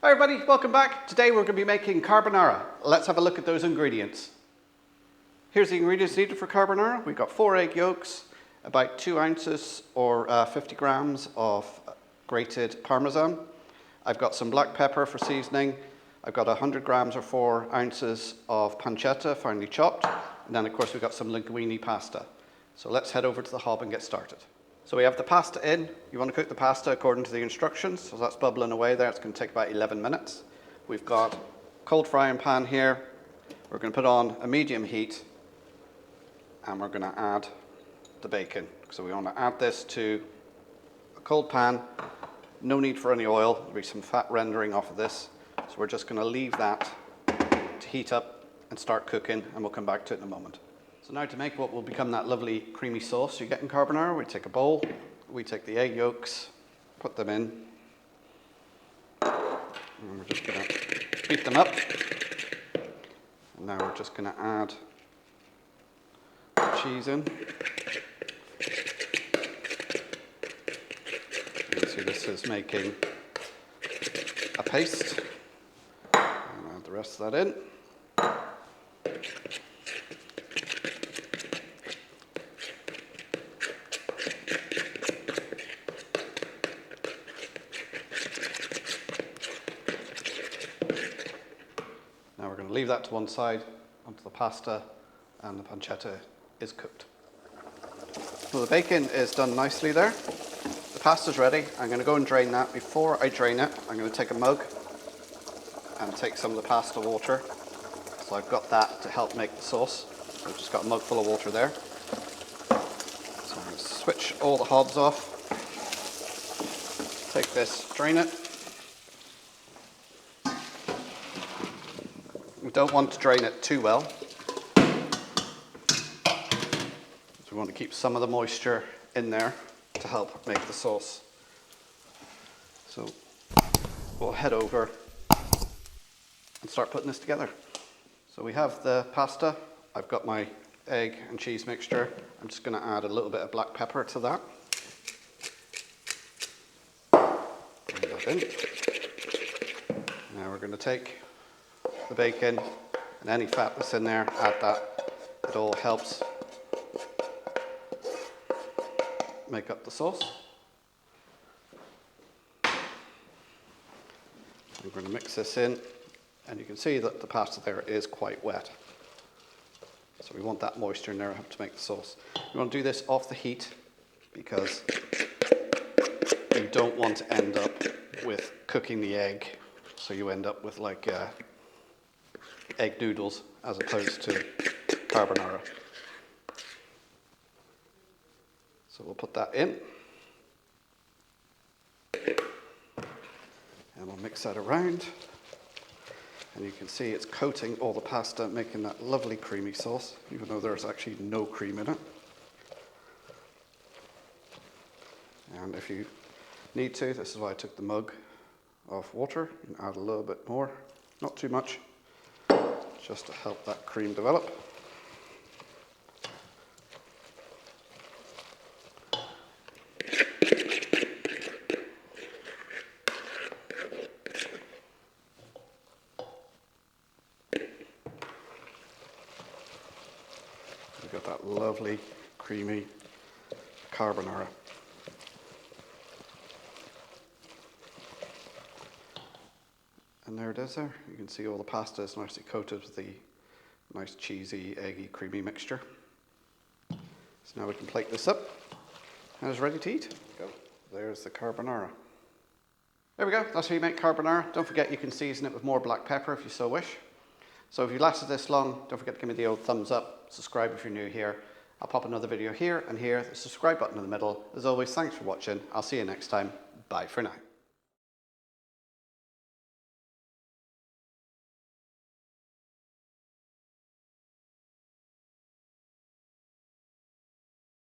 Hi everybody, welcome back. Today we're going to be making carbonara. Let's have a look at those ingredients. Here's the ingredients needed for carbonara. We've got 4 egg yolks, about 2 ounces or 50 grams of grated parmesan. I've got some black pepper for seasoning. I've got 100 grams or 4 ounces of pancetta, finely chopped. And then of course we've got some linguine pasta. So let's head over to the hob and get started. So we have the pasta in. You want to cook the pasta according to the instructions. So that's bubbling away there. It's going to take about 11 minutes. We've got a cold frying pan here. We're going to put on a medium heat and we're going to add the bacon. So we want to add this to a cold pan. No need for any oil. There'll be some fat rendering off of this. So we're just going to leave that to heat up and start cooking, and we'll come back to it in a moment. So now to make what will become that lovely creamy sauce you get in carbonara, we take a bowl, we take the egg yolks, put them in, and we're just going to beat them up. And now we're just going to add the cheese in. You can see this is making a paste. And add the rest of that in. Now we're going to leave that to one side until the pasta and the pancetta is cooked. So the bacon is done nicely there. The pasta's ready. I'm going to go and drain that. Before I drain it, I'm going to take a mug and take some of the pasta water. So I've got that to help make the sauce. I've just got a mug full of water there. So I'm going to switch all the hobs off. Take this, drain it. We don't want to drain it too well. So we want to keep some of the moisture in there to help make the sauce. So we'll head over and start putting this together. So we have the pasta. I've got my egg and cheese mixture. I'm just going to add a little bit of black pepper to that. Bring that in. Now we're going to take the bacon and any fat that's in there, add that. It all helps make up the sauce. I'm going to mix this in, and you can see that the pasta there is quite wet. So we want that moisture in there to make the sauce. You want to do this off the heat because you don't want to end up with cooking the egg, so you end up with like egg noodles as opposed to carbonara. So we'll put that in and we'll mix that around, and you can see it's coating all the pasta, making that lovely creamy sauce, even though there's actually no cream in it. And if you need to, this is why I took the mug of water. You can add a little bit more, not too much, just to help that cream develop. We've got that lovely, creamy carbonara. And there it is there. You can see all the pasta is nicely coated with the nice cheesy, eggy, creamy mixture. So now we can plate this up and it's ready to eat. There's the carbonara. There we go, that's how you make carbonara. Don't forget you can season it with more black pepper if you so wish. So if you lasted this long, don't forget to give me the old thumbs up, subscribe if you're new here. I'll pop another video here and here, the subscribe button in the middle. As always, thanks for watching. I'll see you next time. Bye for now.